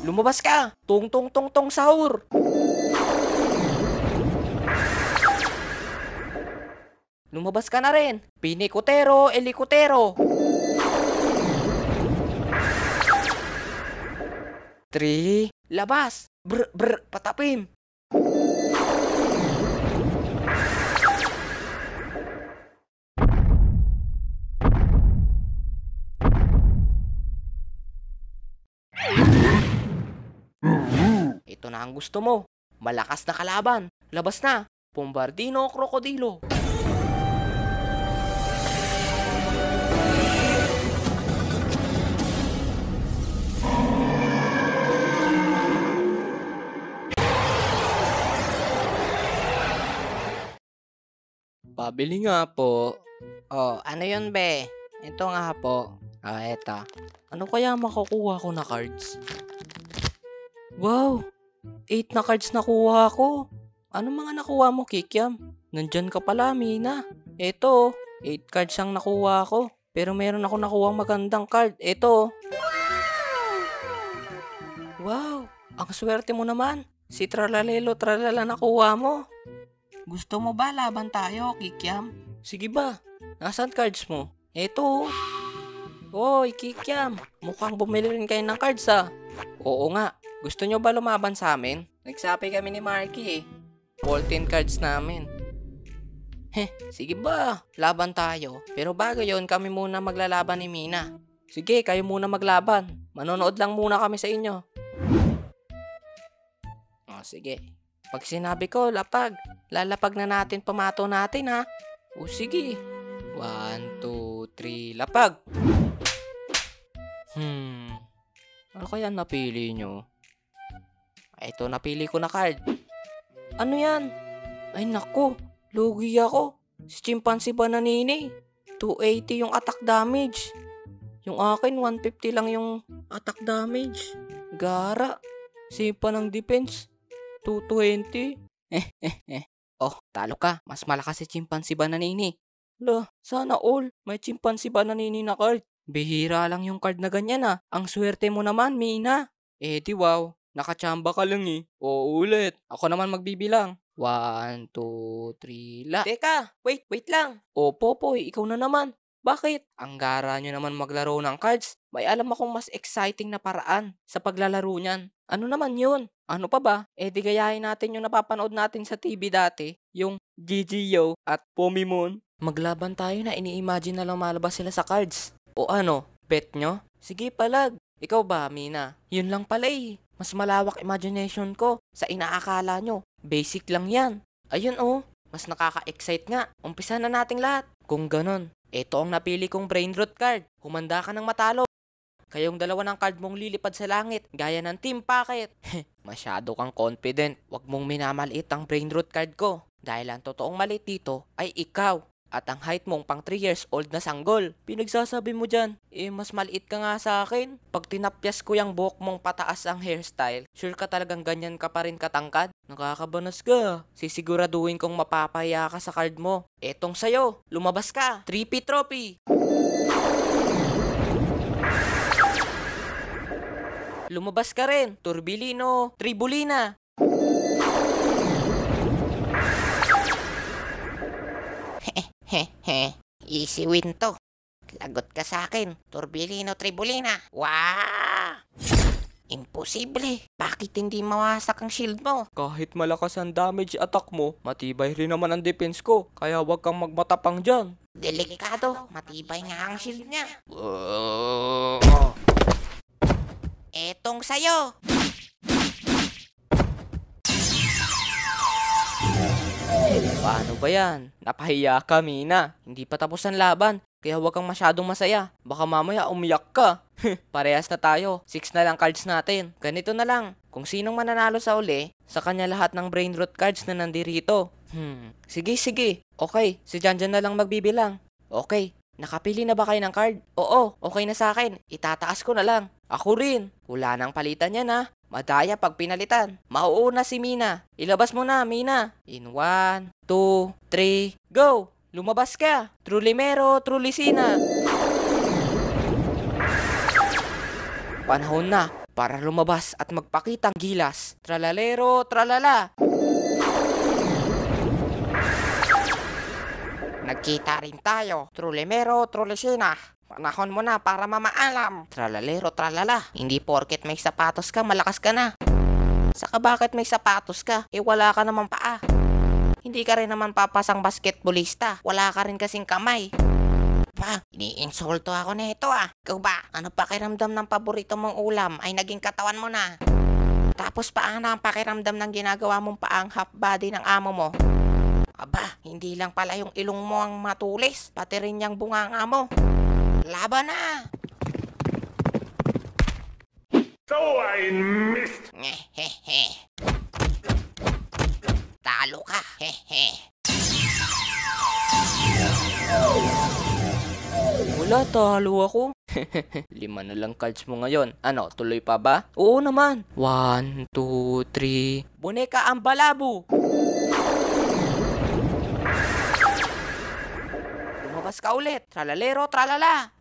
Lumabas ka! Tung tung tung tung sahur! Lumabas ka na rin! Pinikotero, elikotero! 3, labas! Brr, brr, patapim! Ito na ang gusto mo. Malakas na kalaban. Labas na. Bombardino Krokodilo. Pabili nga po. Oh, ano yun be? Ito nga po. Eto. Ano kaya makukuha ko na cards? Wow! 8 na cards nakuha ko. Ano mga nakuha mo, Kikiam? Nandyan ka pala, Mina. Eto, 8 cards ang nakuha ko. Pero meron ako nakuha magandang card. Eto. Wow! Ang swerte mo naman. Si Tralalelo Tralala nakuha mo. Gusto mo ba laban tayo, Kikiam? Sige ba? Nasaan cards mo? Eto. Hoy, Kikiam. Mukhang bumili rin kayo ng cards Oo nga. Gusto nyo ba lumaban sa amin? Nagsabi kami ni Marky 14 cards namin. Sige ba? Laban tayo. Pero bago yon kami muna maglalaban ni Mina. Sige, kayo muna maglaban. Manonood lang muna kami sa inyo. Sige. Pag sinabi ko, lapag. Lalapag na natin pamato natin ha. Sige. 1, 2, 3, lapag. Ano kaya napili nyo? Ito, napili ko na card. Ano yan? Ay nako, lugi ako. Si Chimpanzee Bananini. 280 yung attack damage. Yung akin, 150 lang yung attack damage. Gara. Sipa ng defense. 220. Oh, talo ka. Mas malakas si Chimpanzee Bananini. Sana all. May Chimpanzee Bananini na card. Bihira lang yung card na ganyan Ang swerte mo naman, Mina. Di wow. Nakachamba ka lang ulit. Ako naman magbibilang. 1, 2, 3, Teka, wait lang. Popoy, ikaw na naman. Bakit? Ang gara nyo naman maglaro ng cards. May alam akong mas exciting na paraan sa paglalaro niyan. Ano naman yun? Ano pa ba? Di gayahin natin yung napapanood natin sa TV dati. Yung GGO at Pomimon. Maglaban tayo na ini-imagine na lang malabas sila sa cards. O ano? Bet nyo? Sige palag. Ikaw ba, Mina? Yun lang pala Mas malawak imagination ko sa inaakala nyo. Basic lang yan. Ayun mas nakaka-excite nga. Umpisa na nating lahat. Kung ganon, ito ang napili kong brain rot card. Humanda ka ng matalo. Kayong dalawa ng card mong lilipad sa langit, gaya ng team packet. Masyado kang confident. Huwag mong minamaliit ang brain rot card ko. Dahil ang totoong maliit dito ay ikaw. At ang height mong pang 3 years old na sanggol. Pinagsasabi mo dyan, mas maliit ka nga sa akin. Pag tinapyas ko yung buhok mong pataas ang hairstyle, sure ka talagang ganyan ka pa rin katangkad? Nakakabanas ka. Sisiguraduhin kong mapapaya ka sa card mo. Etong sayo, lumabas ka. 3P trophy. Lumabas ka rin. Turbilino, Tribulina. Easy win to. Lagot ka sa akin, Turbilino Tribulina. Wow! Imposible. Bakit hindi mawasak ang shield mo? Kahit malakas ang damage attack mo, matibay rin naman ang defense ko. Kaya huwag kang magmatapang dyan. Delikado. Matibay nga ang shield niya. Etong sayo. Paano ba yan? Napahiya ka, Mina. Hindi pa tapos ang laban. Kaya huwag kang masyadong masaya. Baka mamaya umiyak ka. Parehas na tayo. 6 na lang cards natin. Ganito na lang. Kung sinong mananalo sa uli, sa kanya lahat ng brain rot cards na nandirito. Sige. Okay, si Janjan na lang magbibilang. Okay, nakapili na ba kayo ng card? Oo, okay na sa akin. Itataas ko na lang. Ako rin. Wala nang palitan yan Madaya pag pinalitan. Mauuna si Mina. Ilabas mo na, Mina. In 1, 2, 3, go! Lumabas ka. Trulimero, Trulicina. Panahon na para lumabas at magpakitang gilas. Tralalero, tralala. Nagkita rin tayo. Trulimero, trulisina. Panahon mo na para mamaalam. Tralalero, tralala. Hindi porket may sapatos ka, malakas ka na. Saka bakit may sapatos ka? Wala ka naman paa. Hindi ka rin naman papasang basketballista. Wala ka rin kasing kamay. Pa, iniinsulto ako nito Ikaw ba? Ano pakiramdam ng paborito mong ulam ay naging katawan mo na? Tapos paano ang pakiramdam ng ginagawa mong paang half body ng amo mo? Aba, hindi lang pala yung ilong mo ang matulis, pati rin yung bunganga mo. Laban na! So I missed. Hehehe. Talo ka. Hehe. Wala, talo ako. 5 na lang cards mo ngayon. Ano, tuloy pa ba? Oo naman. 1, 2, 3. Boneka ang balabu. Lumabas ka ulit. Tralalero, tralala.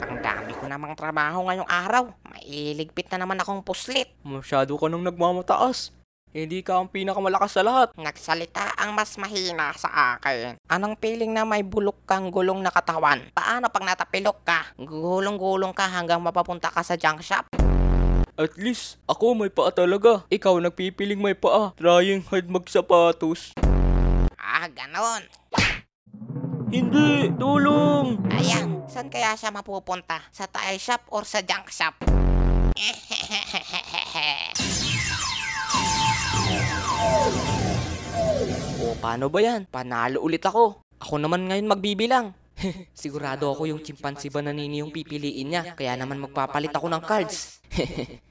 Ang dami ko namang trabaho ngayong araw. Mailigpit na naman akong puslit. Masyado ka nang nagmamataas. Hindi ka ang pinakamalakas sa lahat. Nagsalita ang mas mahina sa akin. Anong feeling na may bulok kang gulong na katawan? Paano pag natapilok ka? Gulong-gulong ka hanggang mapapunta ka sa junk shop? At least, ako may paa talaga. Ikaw nagpipiling may paa. Trying hard magsapatos. Ganon. Hindi! Tulong! Ayan, saan kaya siya mapupunta? Sa tire shop or sa junk shop? O, paano ba yan? Panalo ulit ako. Ako naman ngayon magbibilang. Sigurado ako yung chimpanzee bananini yung pipiliin niya. Kaya naman magpapalit ako ng cards.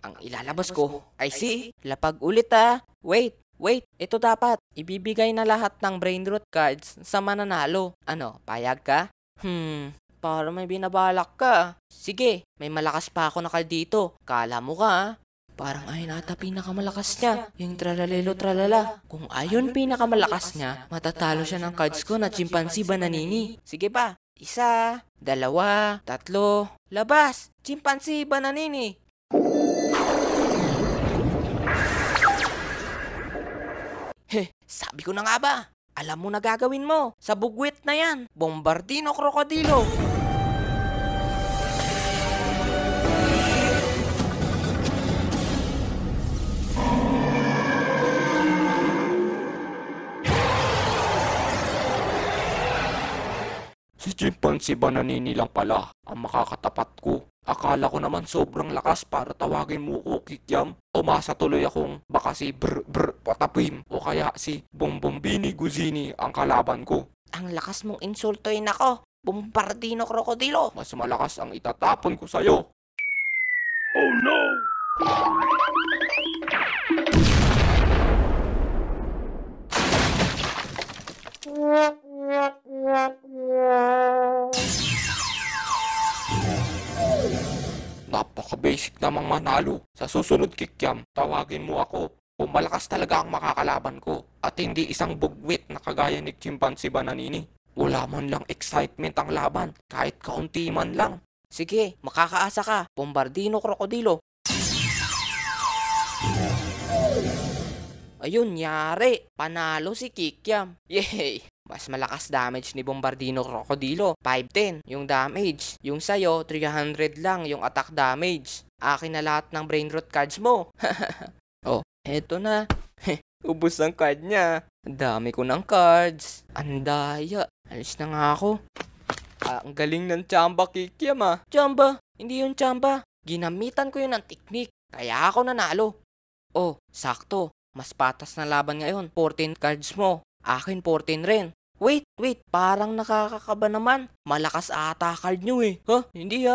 Ang ilalabas ko ay si lapag ulit Wait, ito dapat. Ibibigay na lahat ng brain root cards sa mananalo. Ano, payag ka? Para may binabalak ka. Sige, may malakas pa ako na card dito. Kala mo ka Parang ayun ata pinakamalakas niya. Yung tralalelo tralala. Kung ayun pinakamalakas niya, matatalo siya ng cards ko na chimpanzee bananini. Sige pa. 1, 2, 3. Labas! Chimpanzee bananini. Sabi ko na nga ba? Alam mo na gagawin mo. Sa bugwit na yan. Bombardino krokodilo. Si Chimpanzee Bananini lang pala ang makakatapat ko. Akala ko naman sobrang lakas para tawagin mo ko Kikiam. Umasa tuloy akong baka si Patapim o kaya si Bombombini Guzini ang kalaban ko. Ang lakas mong insultoin ako. Bombardino krokodilo. Mas malakas ang itatapon ko sa'yo. Oh no! Napaka-basic namang manalo. Sa susunod Kikiam, tawagin mo ako. Kung malakas talaga ang makakalaban ko at hindi isang bugwit na kagaya ni Chimpanzee Bananini. Wala man lang excitement ang laban, kahit kaunti man lang. Sige, makakaasa ka. Bombardino krokodilo. Ayun, yari. Panalo si Kikiam. Yay! Mas malakas damage ni Bombardino Crocodilo. 510 yung damage. Yung sayo, 300 lang yung attack damage. Akin na lahat ng brain root cards mo. Oh, eto na. Ubus ang card niya. Ang dami ko ng cards. Andaya. Alis na nga ako. Ang galing ng Chamba Kikiam Chamba? Hindi yung Chamba. Ginamitan ko yun ng teknik. Kaya ako nanalo. Oh, sakto. Mas patas na laban ngayon. 14 cards mo. Akin 14 rin. Wait. Parang nakakakaba naman. Malakas ata card nyo Hindi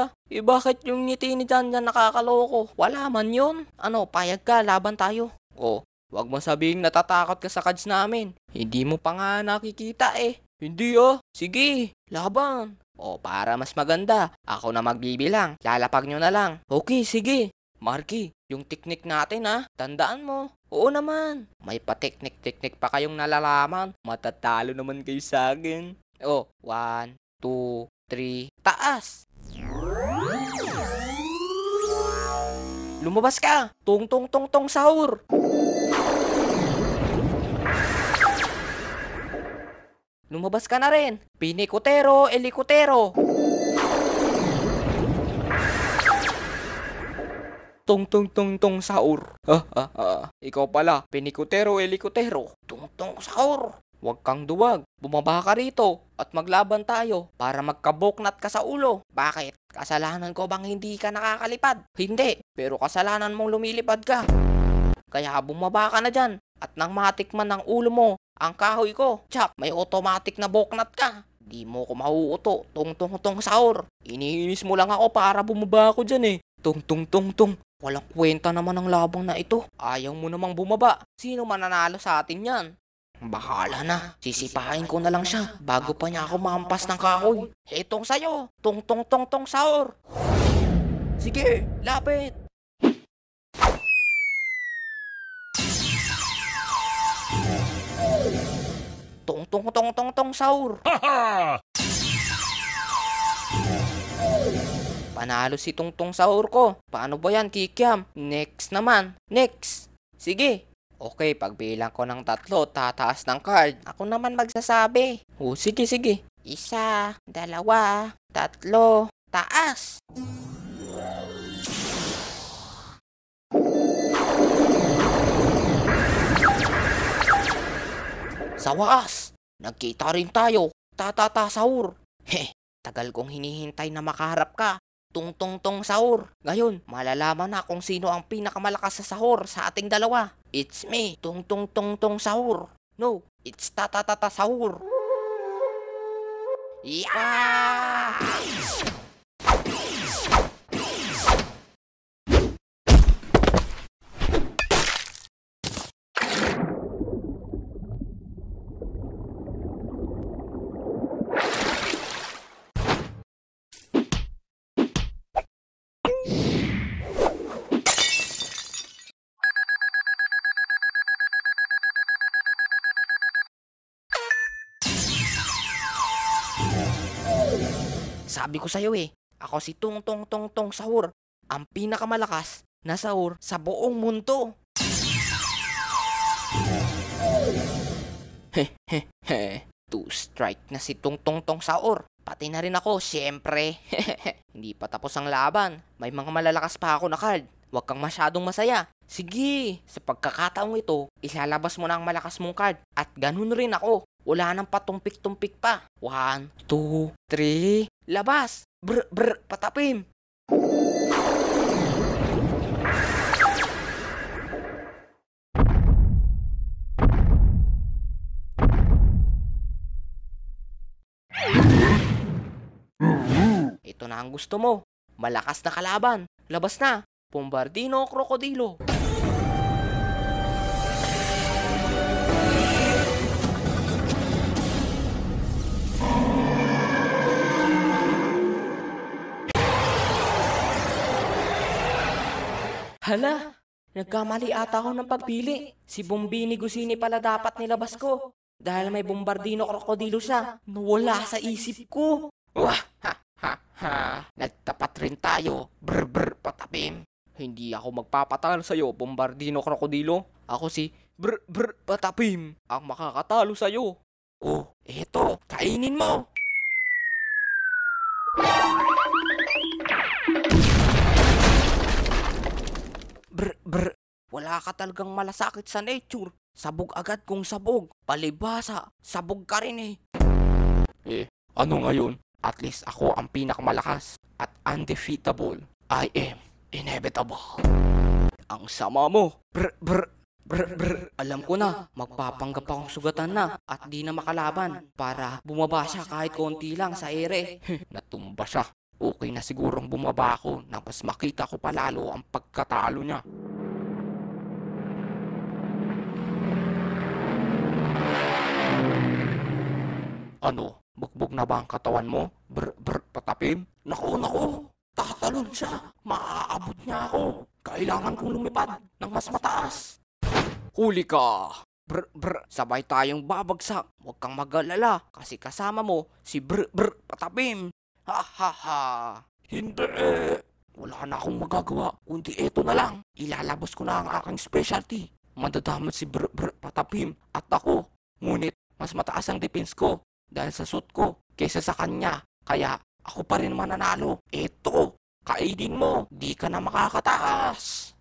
bakit yung ngiti ni Jan nakakaloko? Wala man yun. Ano, payag ka, laban tayo. Oh, wag mo sabihing natatakot ka sa cards namin. Hindi mo pa nga nakikita Hindi Sige, laban. Oh, para mas maganda, ako na magbibilang. Lalapag nyo na lang. Okay, sige. Marky, yung teknik natin tandaan mo. Oo naman. May pa-teknik-teknik pa kayong nalalaman. Matatalo naman kayo sa akin. Oh, 1, 2, 3, taas. Lumabas ka! Tung tung tung tung sahur! Lumabas ka na rin! Pinikotero, elikotero! Tong tong tong tong sahur. Ikaw pala, pinikotero, elikotero. Tung tung sahur! Huwag kang duwag. Bumaba ka rito at maglaban tayo para magkaboknat ka sa ulo. Bakit? Kasalanan ko bang hindi ka nakakalipad? Hindi, pero kasalanan mong lumilipad ka. Kaya bumaba ka na dyan at nang matikman ng ulo mo ang kahoy ko, tsak, may automatic na boknat ka. Di mo ko mauuto, tung tung tung sahur. Iniinis mo lang ako para bumaba ako dyan eh. Tung tung tung tung. Walang kwenta naman ang labang na ito. Ayaw mo namang bumaba. Sino mananalo sa atin yan? Bahala na. Sisipahin ko na lang siya bago pa niya ako mahampas ng kahoy. Etong sayo. Tung tung tung tung sahur. Sige, lapit. Tung tung tung tung tung sahur. Panalo si Tung Tung sahur ko. Paano ba yan, Kikiam? Next naman. Next. Sige. Okay, pagbilang ko ng 3, tataas ng card. Ako naman magsasabi. Sige, sige. 1, 2, 3, taas. Sa wakas, nagkita rin tayo. Tatata sahur. Tagal kong hinihintay na makaharap ka. Tung tung tung sahur. Ngayon, malalaman na kung sino ang pinakamalakas sa sahur sa ating dalawa. It's me, tung tung tung tung sahur. No, it's tatatata sahur. Yeah! Sabi ko sa'yo eh, ako si Tung Tung Tung Tung Sahur, ang pinakamalakas na sahur sa buong mundo. Two strike na si Tung Tung Tung Sahur. Pati na rin ako, syempre. Hindi pa tapos ang laban. May mga malalakas pa ako na card. Huwag kang masyadong masaya. Sige, sa pagkakataong ito, ilalabas mo na ang malakas mong card. At ganun rin ako. Wala nang patumpik-tumpik pa. 1, 2, 3, labas! Brr, brr, patapim! Ito na ang gusto mo. Malakas na kalaban. Labas na. Bombardino Krokodilo. Hala, nagkamali ata ako ng pagpili. Si Bombini Gusini pala dapat nilabas ko. Dahil may Bombardino Krokodilo siya. Nawala sa isip ko. Wah, nagtapat rin tayo. Brr, brr, patapim. Hindi ako magpapatalo sa'yo, Bombardino Krokodilo. Ako si Brr Brr Patapim ang makakatalo sa'yo. Oh, eto, kainin mo. Brr, brr. Wala ka talagang malasakit sa nature. Sabog agad kung sabog. Palibasa, sabog ka rin eh. Ano ngayon? At least ako ang pinakamalakas at undefeatable. I am inevitable. Ang sama mo. Brr, brr, brr, brr. Alam ko na, magpapanggap akong sugatan na at di na makalaban para bumaba siya kahit konti lang sa ere. Natumba siya. Okay na sigurong bumaba ako na mas makita ko palalo ang pagkatalo niya. Ano? Bugbog na ba ang katawan mo? Brr, brr, patapim? Naku, tatalon siya. Maaabot niya ako. Kailangan kong lumipad ng mas mataas. Huli ka. Brr, brr, sabay tayong babagsak. Huwag kang mag-alala kasi kasama mo si Brr, brr, Patapim. Ha ha ha. Hindi. Wala na akong magagawa, kundi eto na lang. Ilalabas ko na ang aking specialty. Madadamot si Patapim at ako. Ngunit mas mataas ang defense ko dahil sa suit ko kaysa sa kanya. Kaya ako pa rin mananalo. Eto, kainin mo. Di ka na makakataas.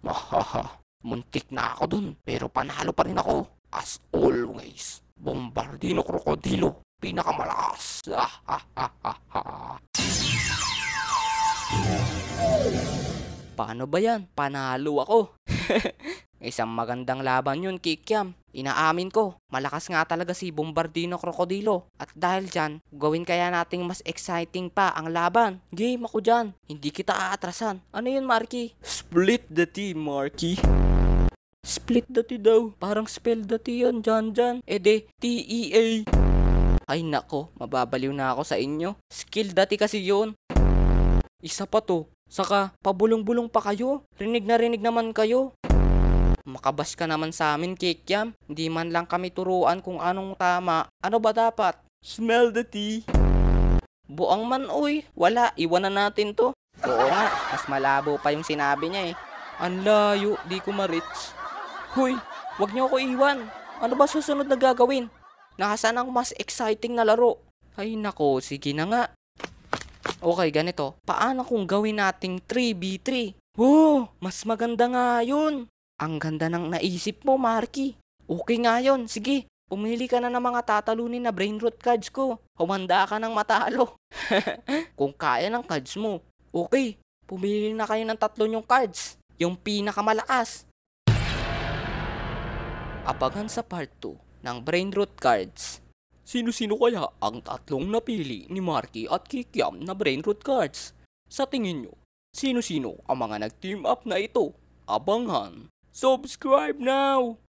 Mahaha, muntik na ako dun, pero panalo pa rin ako. As always, Bombardino Krokodilo, pinakamalakas. Paano ba yan? Panalo ako. Isang magandang laban yun, Kikiam. Inaamin ko, malakas nga talaga si Bombardino Krokodilo. At dahil dyan, gawin kaya nating mas exciting pa ang laban. Game ako dyan. Hindi kita aatrasan. Ano yun, Marky? Split the team, Marky. Split the tea daw. Parang spell the tea yun, dyan. E de, T-E-A. Ay nako, mababaliw na ako sa inyo. Skill dati kasi yun. Isa pa to. Saka, pabulong-bulong pa kayo. Rinig na rinig naman kayo. Makabas ka naman sa amin, Kikiam. Hindi man lang kami turuan kung anong tama. Ano ba dapat? Smell the tea. Buang man, uy. Wala, iwan na natin to. Oo nga, mas malabo pa yung sinabi niya eh. Ang layo, di ko ma-reach. Huy, wag niyo ako iwan. Ano ba susunod na gagawin? Nasaan ang mas exciting na laro? Ay nako, sige na nga. Okay, ganito. Paano kung gawin nating 3v3? Wow, mas maganda nga yun. Ang ganda ng naisip mo, Marky. Okay nga yun. Sige, pumili ka na ng mga tatalunin na brain root cards ko. Humanda ka ng matalo. Kung kaya ng cards mo. Okay, pumili na kayo ng 3 yung cards. Yung pinakamalakas. Abangan sa part 2 ng brain root cards. Sino-sino kaya ang 3 napili ni Marky at Kikiam na brain root cards? Sa tingin nyo, sino-sino ang mga nag-team up na ito? Abangan! Subscribe now!